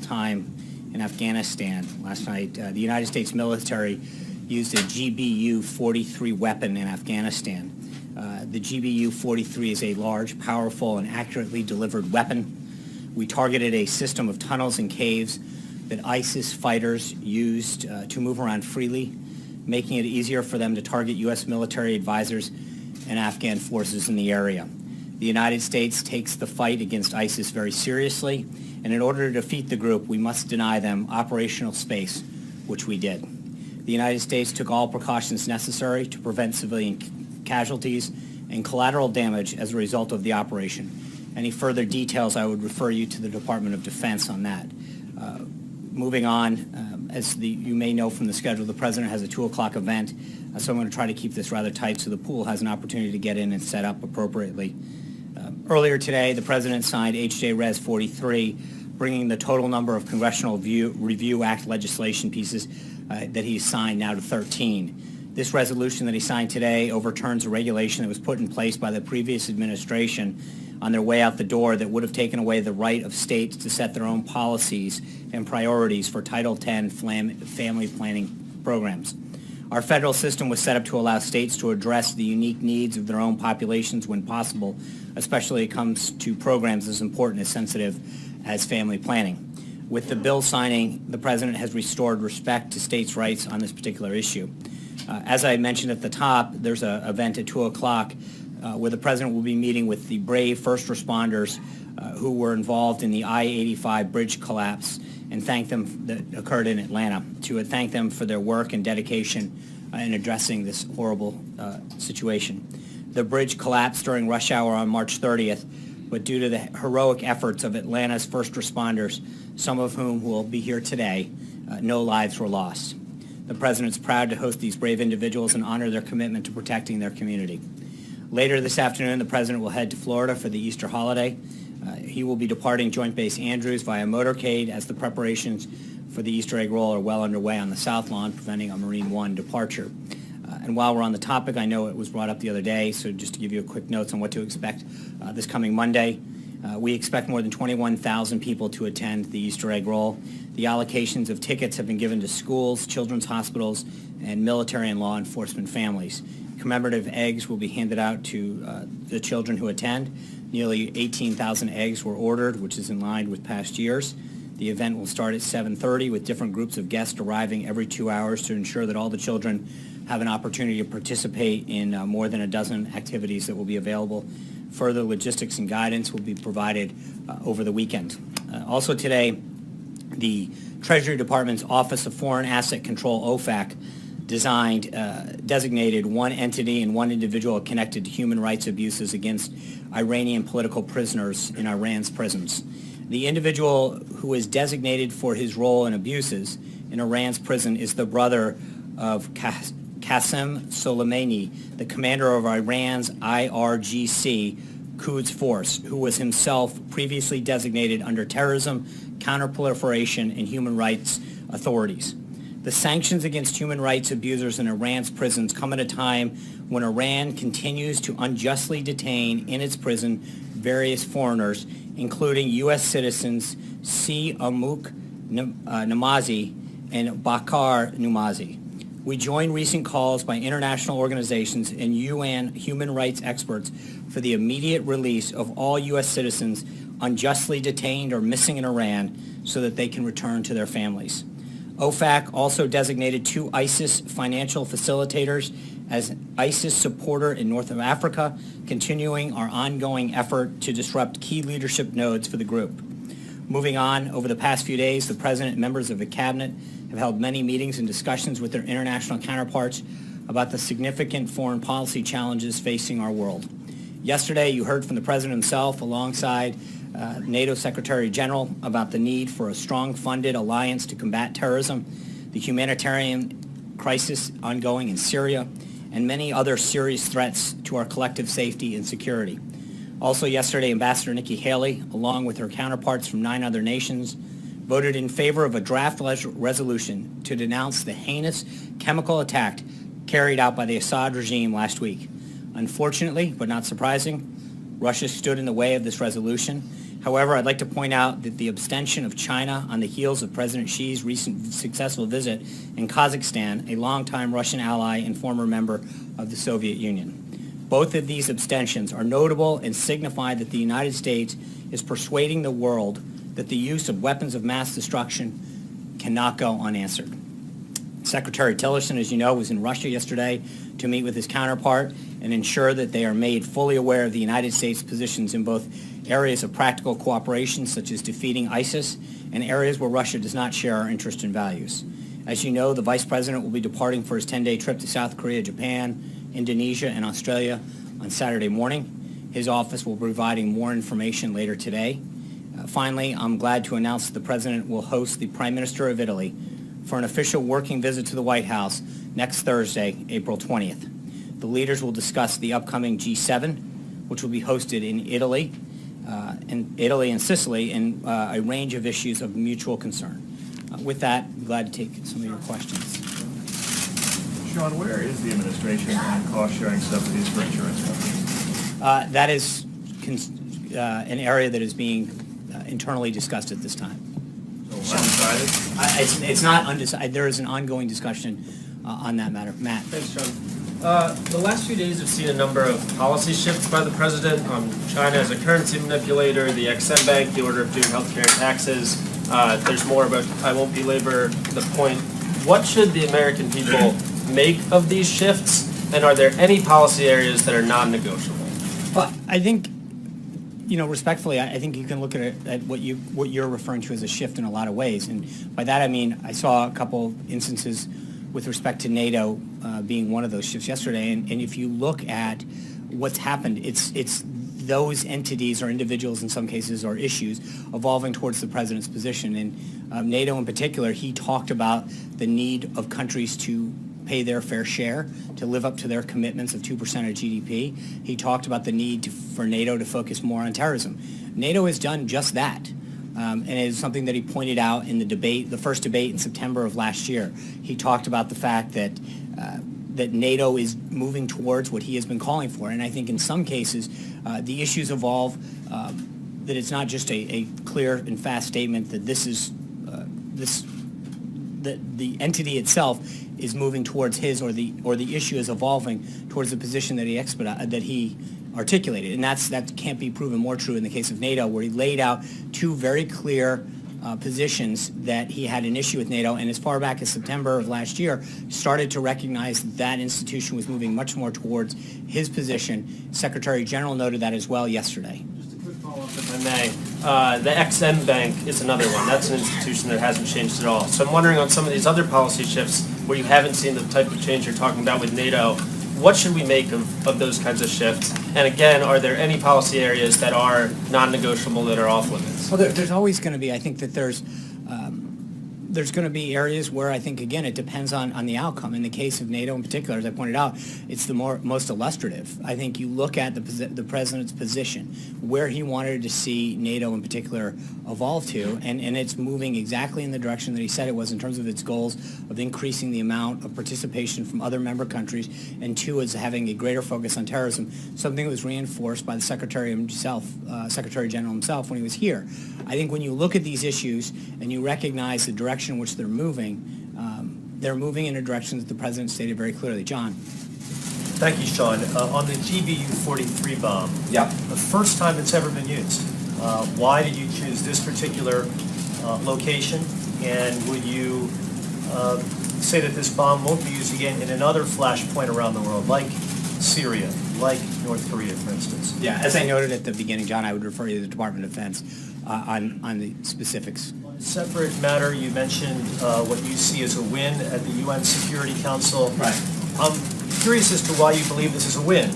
time in Afghanistan. Last night, the United States military used a GBU-43 weapon in Afghanistan. The GBU-43 is a large, powerful, and accurately delivered weapon. We targeted a system of tunnels and caves that ISIS fighters used to move around freely, making it easier for them to target U.S. military advisors and Afghan forces in the area. The United States takes the fight against ISIS very seriously, and in order to defeat the group, we must deny them operational space, which we did. The United States took all precautions necessary to prevent civilian casualties and collateral damage as a result of the operation. Any further details, I would refer you to the Department of Defense on that. Moving on, as you may know from the schedule, the President has a 2 o'clock event, so I'm going to try to keep this rather tight so the pool has an opportunity to get in and set up appropriately. Earlier today, the President signed H.J. Res. 43, bringing the total number of Congressional Review Act legislation pieces that he's signed now to 13. This resolution that he signed today overturns a regulation that was put in place by the previous administration on their way out the door that would have taken away the right of states to set their own policies and priorities for Title X family planning programs. Our federal system was set up to allow states to address the unique needs of their own populations when possible, especially when it comes to programs as important and sensitive as family planning. With the bill signing, the President has restored respect to states' rights on this particular issue. As I mentioned at the top, there's an event at 2 o'clock where the President will be meeting with the brave first responders who were involved in the I-85 bridge collapse and thank them that occurred in Atlanta, to thank them for their work and dedication in addressing this horrible situation. The bridge collapsed during rush hour on March 30th, but due to the heroic efforts of Atlanta's first responders, some of whom will be here today, no lives were lost. The President's proud to host these brave individuals and honor their commitment to protecting their community. Later this afternoon, the President will head to Florida for the Easter holiday. He will be departing Joint Base Andrews via motorcade as the preparations for the Easter egg roll are well underway on the South Lawn, preventing a Marine One departure. And while we're on the topic, I know it was brought up the other day, so just to give you a quick note on what to expect this coming Monday, we expect more than 21,000 people to attend the Easter egg roll. The allocations of tickets have been given to schools, children's hospitals, and military and law enforcement families. Commemorative eggs will be handed out to the children who attend. Nearly 18,000 eggs were ordered, which is in line with past years. The event will start at 7:30 with different groups of guests arriving every 2 hours to ensure that all the children have an opportunity to participate in more than a dozen activities that will be available. Further logistics and guidance will be provided over the weekend. Also today, the Treasury Department's Office of Foreign Asset Control, OFAC, designated one entity and one individual connected to human rights abuses against Iranian political prisoners in Iran's prisons. The individual who is designated for his role in abuses in Iran's prison is the brother of Qasem Soleimani, the commander of Iran's IRGC Quds Force, who was himself previously designated under terrorism, counterproliferation, and human rights authorities. The sanctions against human rights abusers in Iran's prisons come at a time when Iran continues to unjustly detain in its prison various foreigners, including U.S. citizens Si Amuk Namazi and Bakar Numazi. We join recent calls by international organizations and UN human rights experts for the immediate release of all U.S. citizens unjustly detained or missing in Iran so that they can return to their families. OFAC also designated 2 ISIS financial facilitators as ISIS supporter in North Africa, continuing our ongoing effort to disrupt key leadership nodes for the group. Moving on, over the past few days, the President and members of the Cabinet have held many meetings and discussions with their international counterparts about the significant foreign policy challenges facing our world. Yesterday, you heard from the President himself alongside NATO Secretary General about the need for a strong funded alliance to combat terrorism, the humanitarian crisis ongoing in Syria, and many other serious threats to our collective safety and security. Also yesterday, Ambassador Nikki Haley, along with her counterparts from 9 other nations, voted in favor of a draft resolution to denounce the heinous chemical attack carried out by the Assad regime last week. Unfortunately, but not surprising, Russia stood in the way of this resolution. However, I'd like to point out that the abstention of China on the heels of President Xi's recent successful visit in Kazakhstan, a longtime Russian ally and former member of the Soviet Union. Both of these abstentions are notable and signify that the United States is persuading the world that the use of weapons of mass destruction cannot go unanswered. Secretary Tillerson, as you know, was in Russia yesterday to meet with his counterpart and ensure that they are made fully aware of the United States' positions in both areas of practical cooperation, such as defeating ISIS, and areas where Russia does not share our interests and values. As you know, the Vice President will be departing for his 10-day trip to South Korea, Japan, Indonesia, and Australia on Saturday morning. His office will be providing more information later today. Finally, I'm glad to announce that the President will host the Prime Minister of Italy for an official working visit to the White House next Thursday, April 20th. The leaders will discuss the upcoming G7, which will be hosted in Italy and Sicily, and a range of issues of mutual concern. With that, I'm glad to take some of your questions. Sean, where is the administration on cost-sharing subsidies for insurance companies? That is an area that is being internally discussed at this time. So undecided? It's not undecided. There is an ongoing discussion on that matter. Matt. Thanks, John. The last few days have seen a number of policy shifts by the president on China as a currency manipulator, the EXIM Bank, the order of doing healthcare and taxes. There's more, but I won't belabor the point. What should the American people make of these shifts, and are there any policy areas that are non-negotiable? Well, I think, respectfully, I think you can look at what you're referring to as a shift in a lot of ways, and by that I mean I saw a couple instances with respect to NATO being one of those shifts yesterday, and if you look at what's happened, it's those entities or individuals in some cases or issues evolving towards the president's position. And NATO in particular, he talked about the need of countries to pay their fair share, to live up to their commitments of 2% of GDP. He talked about the need for NATO to focus more on terrorism. NATO has done just that. And it is something that he pointed out in the first debate in September of last year. He talked about the fact that NATO is moving towards what he has been calling for. And I think in some cases, the issues evolve, that it's not just a clear and fast statement that that the entity itself is moving towards his, or the issue is evolving towards the position that he articulated, and that can't be proven more true in the case of NATO, where he laid out two very clear positions that he had an issue with NATO, and as far back as September of last year, started to recognize that institution was moving much more towards his position. Secretary General noted that as well yesterday. Just a quick follow-up, if I may. The EXIM Bank is another one. That's an institution that hasn't changed at all. So I'm wondering on some of these other policy shifts where you haven't seen the type of change you're talking about with NATO, what should we make of those kinds of shifts? And again, are there any policy areas that are non-negotiable that are off limits? Well, there's always going to be. I think that there's going to be areas where I think, again, it depends on the outcome. In the case of NATO in particular, as I pointed out, it's the most illustrative. I think you look at the president's position, where he wanted to see NATO in particular evolve to, and it's moving exactly in the direction that he said it was in terms of its goals of increasing the amount of participation from other member countries, and two, is having a greater focus on terrorism, something that was reinforced by the Secretary General himself when he was here. I think when you look at these issues and you recognize the direction in which they're moving in a direction that the president stated very clearly. John. Thank you, Sean. On the GBU-43 bomb, Yeah. the first time it's ever been used, why did you choose this particular location? And would you say that this bomb won't be used again in another flashpoint around the world, like Syria, like North Korea, for instance? Yeah, as I noted at the beginning, John, I would refer you to the Department of Defense on the specifics. Separate matter, you mentioned what you see as a win at the UN Security Council. Right. I'm curious as to why you believe this is a win.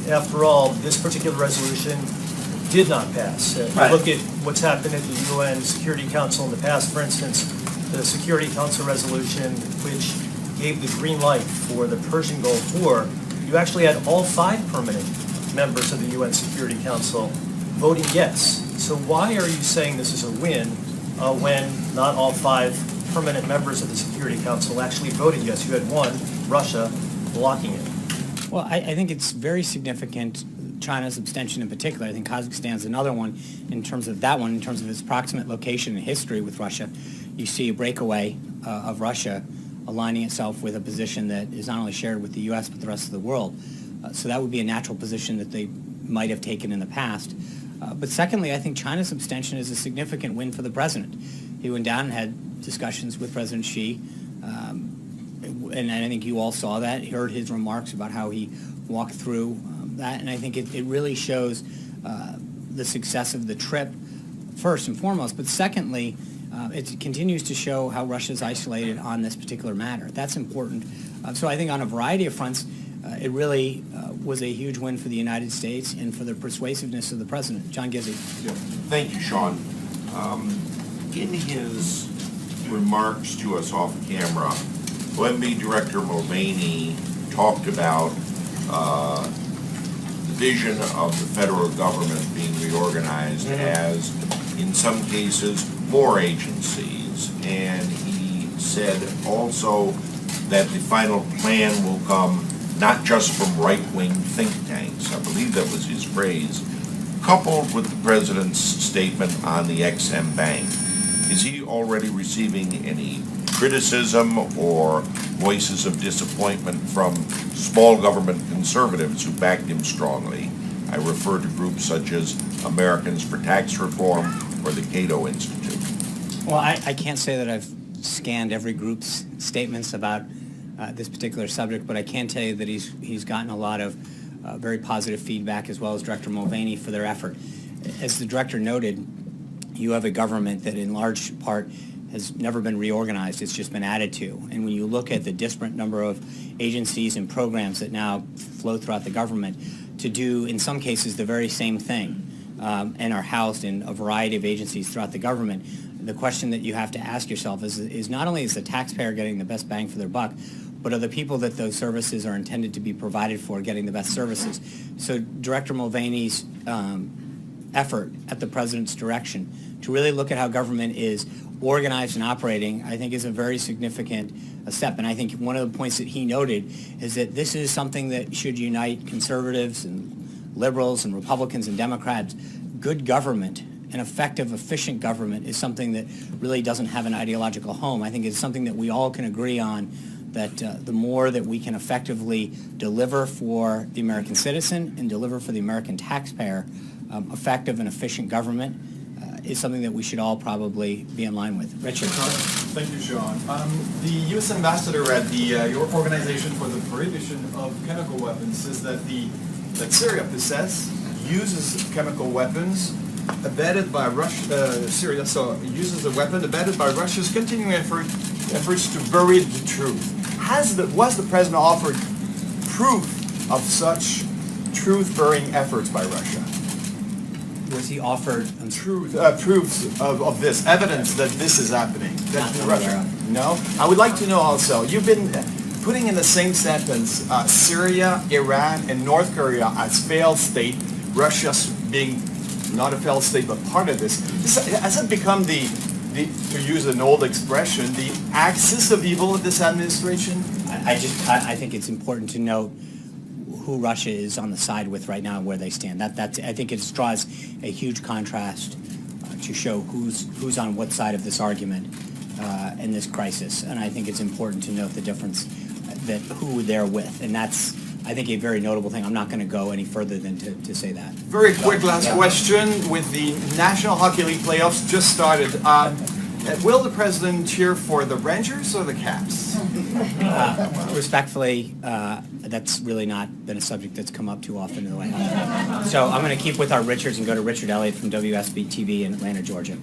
After all, this particular resolution did not pass. Right. Look at what's happened at the UN Security Council in the past. For instance, the Security Council resolution, which gave the green light for the Persian Gulf War, you actually had all 5 permanent members of the UN Security Council voting yes. So why are you saying this is a win when not all 5 permanent members of the Security Council actually voted yes? You had one, Russia, blocking it. Well, I think it's very significant China's abstention in particular. I think Kazakhstan's another one in terms of its proximate location and history with Russia. You see a breakaway of Russia aligning itself with a position that is not only shared with the U.S. but the rest of the world. So that would be a natural position that they might have taken in the past. But secondly, I think China's abstention is a significant win for the president. He went down and had discussions with President Xi, and I think you all saw that, heard his remarks about how he walked through that, and I think it really shows the success of the trip, first and foremost, but secondly, it continues to show how Russia's isolated on this particular matter. That's important. So I think on a variety of fronts, it really was a huge win for the United States and for the persuasiveness of the president. John Gizzi. Yeah. Thank you, Sean. In his remarks to us off camera, OMB Director Mulvaney talked about the vision of the federal government being reorganized as, in some cases, more agencies. And he said also that the final plan will come not just from right-wing think tanks. I believe that was his phrase, coupled with the president's statement on the EXIM Bank. Is he already receiving any criticism or voices of disappointment from small government conservatives who backed him strongly? I refer to groups such as Americans for Tax Reform or the Cato Institute. Well, I can't say that I've scanned every group's statements about this particular subject, but I can tell you that he's gotten a lot of very positive feedback, as well as Director Mulvaney, for their effort. As the director noted, you have a government that in large part has never been reorganized. It's just been added to. And when you look at the disparate number of agencies and programs that now flow throughout the government to do, in some cases, the very same thing, and are housed in a variety of agencies throughout the government, the question that you have to ask yourself is not only is the taxpayer getting the best bang for their buck, but are the people that those services are intended to be provided for getting the best services? So Director Mulvaney's effort at the president's direction to really look at how government is organized and operating, I think, is a very significant step. And I think one of the points that he noted is that this is something that should unite conservatives and liberals and Republicans and Democrats. Good government, an effective, efficient government, is something that really doesn't have an ideological home. I think it's something that we all can agree on, that the more that we can effectively deliver for the American citizen and deliver for the American taxpayer, effective and efficient government is something that we should all probably be in line with. Richard. Thank you, Sean. The U.S. ambassador at your Organization for the Prohibition of Chemical Weapons says that Syria uses chemical weapons abetted by Russia. Syria uses a weapon abetted by Russia's continuing efforts to bury the truth. Was the president offered proof of such truth-burying efforts by Russia? Was he offered Proofs of this, evidence that this is happening? Not That aware No? I would like to know also, you've been putting in the same sentence Syria, Iran, and North Korea as failed state, Russia being not a failed state but part of this. Has it become to use an old expression, the axis of evil of this administration? I think it's important to note who Russia is on the side with right now and where they stand. I think it draws a huge contrast to show who's on what side of this argument in this crisis. And I think it's important to note the difference that who they're with. And that's, I think, a very notable thing. I'm not going to go any further than to say that. Very quick last question. With the National Hockey League playoffs just started, will the president cheer for the Rangers or the Caps? Respectfully, that's really not been a subject that's come up too often in the White House. So I'm going to keep with our Richards and go to Richard Elliott from WSB-TV in Atlanta, Georgia.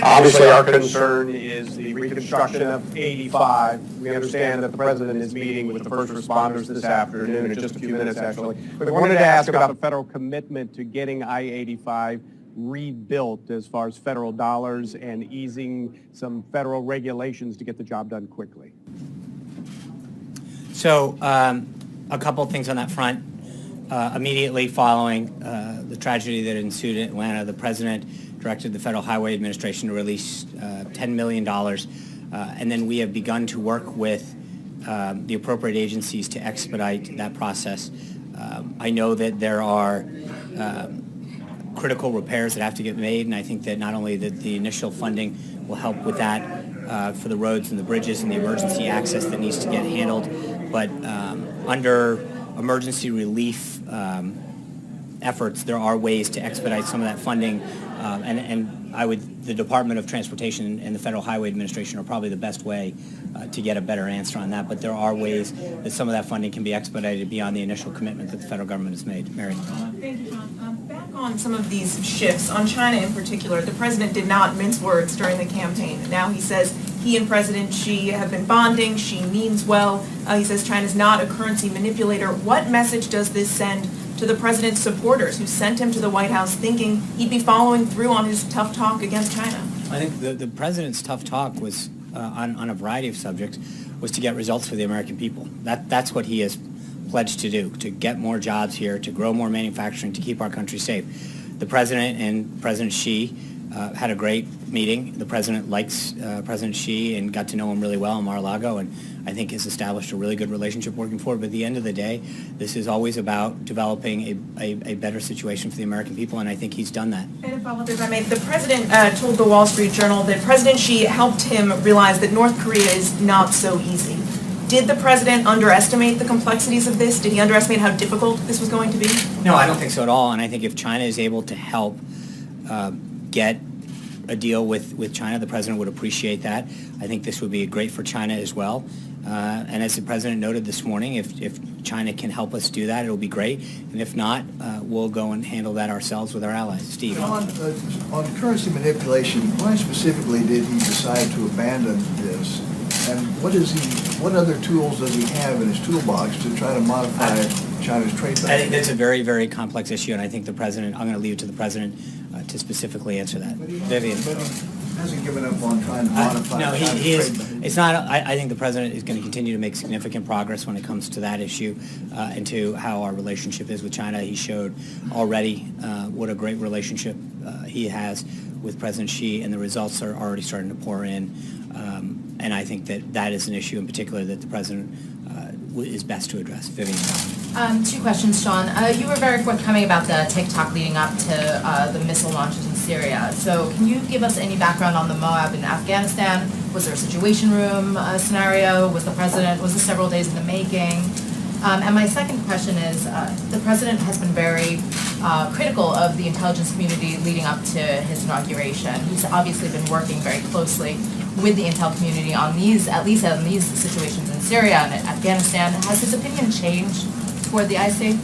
Obviously, our concern is the reconstruction of 85. We understand that the president is meeting with the first responders this afternoon in just a few minutes, actually. But we wanted to ask about the federal commitment to getting I-85 rebuilt as far as federal dollars and easing some federal regulations to get the job done quickly. So a couple of things on that front. Immediately following the tragedy that ensued in Atlanta, the president directed the Federal Highway Administration to release $10 million. And then we have begun to work with the appropriate agencies to expedite that process. I know that there are critical repairs that have to get made, and I think that not only that the initial funding will help with that for the roads and the bridges and the emergency access that needs to get handled, but under emergency relief efforts, there are ways to expedite some of that funding, and the Department of Transportation and the Federal Highway Administration are probably the best way to get a better answer on that, but there are ways that some of that funding can be expedited beyond the initial commitment that the federal government has made. Mary. Thank you, John. Back on some of these shifts, on China in particular, the president did not mince words during the campaign. Now he says he and President Xi have been bonding. Xi means well. He says China's not a currency manipulator. What message does this send to the president's supporters who sent him to the White House thinking he'd be following through on his tough talk against China? I think the president's tough talk was on a variety of subjects was to get results for the American people. That's what he has pledged to do, to get more jobs here, to grow more manufacturing, to keep our country safe. The president and President Xi had a great meeting. The president likes President Xi and got to know him really well in Mar-a-Lago, and I think has established a really good relationship working forward. But at the end of the day, this is always about developing a better situation for the American people, and I think he's done that. And a follow-up, if I may, the president told the Wall Street Journal that President Xi helped him realize that North Korea is not so easy. Did the president underestimate the complexities of this? Did he underestimate how difficult this was going to be? No, I don't think so at all, and I think if China is able to help get a deal with China, the president would appreciate that. I think this would be great for China as well. And as the president noted this morning, if China can help us do that, it'll be great. And if not, we'll go and handle that ourselves with our allies. Steve. On currency manipulation, why specifically did he decide to abandon this? And what other tools does he have in his toolbox to try to modify China's trade balance? I think that's a very, very complex issue, and I think the president, I'm going to leave it to the president to specifically answer that. Vivian. But he hasn't given up on trying to modify No, China's he is. trade balance. It's not. I think the president is going to continue to make significant progress when it comes to that issue and to how our relationship is with China. He showed already what a great relationship he has with President Xi, and the results are already starting to pour in. And I think that is an issue in particular that the president is best to address. Vivian. 2 questions, Sean. You were very forthcoming about the TikTok leading up to the missile launches in Syria. So can you give us any background on the Moab in Afghanistan? Was there a situation room scenario? Was this several days in the making? And my second question is, the president has been very critical of the intelligence community leading up to his inauguration. He's obviously been working very closely with the intel community on at least on these situations in Syria and Afghanistan. Has his opinion changed toward the IC?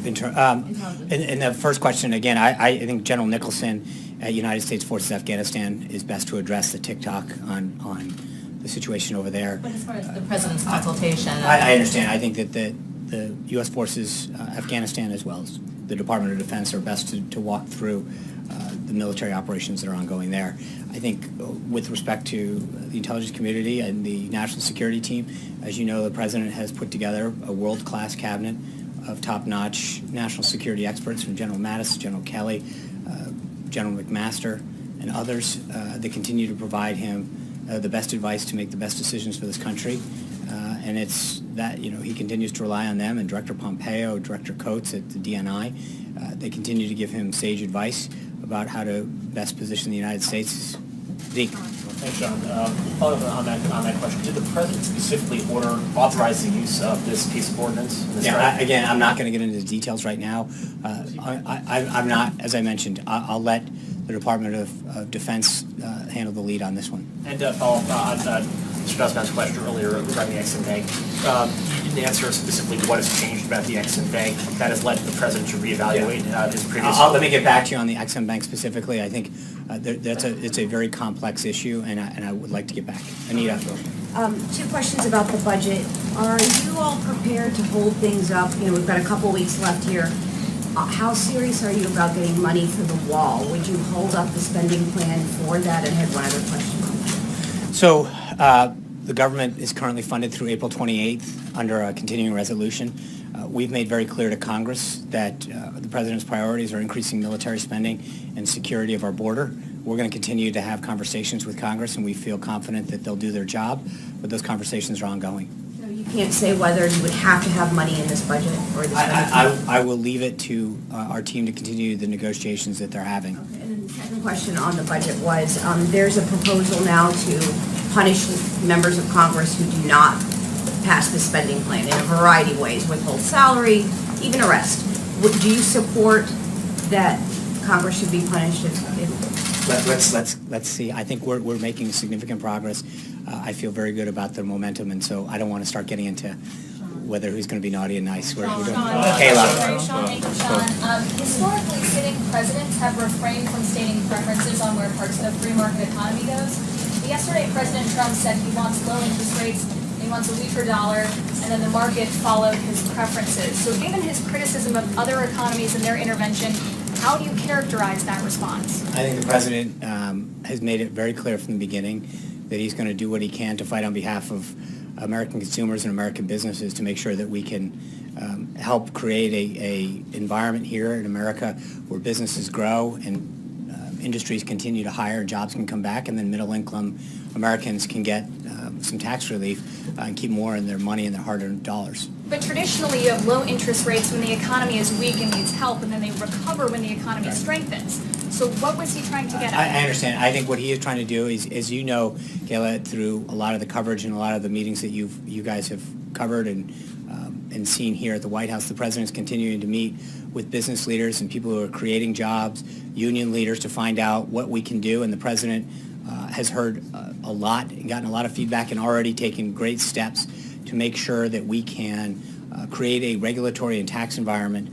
In the first question, again, I think General Nicholson at United States Forces Afghanistan is best to address the TikTok on the situation over there. But as far as the president's consultation... I understand. I think that the U.S. Forces Afghanistan as well as the Department of Defense are best to walk through the military operations that are ongoing there. I think with respect to the intelligence community and the national security team, as you know, the president has put together a world-class cabinet of top-notch national security experts from General Mattis, General Kelly, General McMaster, and others that continue to provide him the best advice to make the best decisions for this country. And it's that, he continues to rely on them, and Director Pompeo, Director Coates at the DNI, they continue to give him sage advice about how to best position the United States. Zeke. Thanks, John. Following up on that question, did the president specifically authorize the use of this piece of ordinance? Again, I'm not going to get into the details right now. I'm not, as I mentioned, I'll let the Department of Defense handle the lead on this one. And follow up on Mr. Nussbaum's question earlier regarding the Exim Bank. You didn't answer specifically what has changed about the Exim Bank that has led the president to reevaluate his previous... Let me get back to you on the Exim Bank specifically. I think it's a very complex issue, and I would like to get back. Anita. 2 questions about the budget. Are you all prepared to hold things up? We've got a couple weeks left here. How serious are you about getting money for the wall? Would you hold up the spending plan for that? And I had one other question on that. So the government is currently funded through April 28th under a continuing resolution. We've made very clear to Congress that the president's priorities are increasing military spending and security of our border. We're going to continue to have conversations with Congress, and we feel confident that they'll do their job, but those conversations are ongoing. So you can't say whether you would have to have money in this budget or this budget? I will leave it to our team to continue the negotiations that they're having. Okay, and then the second question on the budget was, there's a proposal now to punish members of Congress who do not pass the spending plan in a variety of ways, withhold salary, even arrest. Do you support that Congress should be punished if Let's see. I think we're making significant progress. I feel very good about the momentum, and so I don't want to start getting into whether who's going to be naughty and nice. We're doing Kayla. Sean, historically, sitting presidents have refrained from stating preferences on where parts of the free market economy goes. But yesterday, President Trump said he wants low interest rates, he wants a weaker dollar, and then the market followed his preferences. So given his criticism of other economies and their intervention, how do you characterize that response? I think the president has made it very clear from the beginning that he's going to do what he can to fight on behalf of American consumers and American businesses to make sure that we can help create a environment here in America where businesses grow and industries continue to hire and jobs can come back, and then middle-income Americans can get some tax relief and keep more in their money and their hard-earned dollars. But traditionally, you have low interest rates when the economy is weak and needs help, and then they recover when the economy strengthens. So what was he trying to get at? I understand. I think what he is trying to do is, as you know, Kayla, through a lot of the coverage and a lot of the meetings that you guys have covered and seen here at the White House, the president is continuing to meet with business leaders and people who are creating jobs, union leaders, to find out what we can do. And the president has heard a lot and gotten a lot of feedback and already taken great steps to make sure that we can create a regulatory and tax environment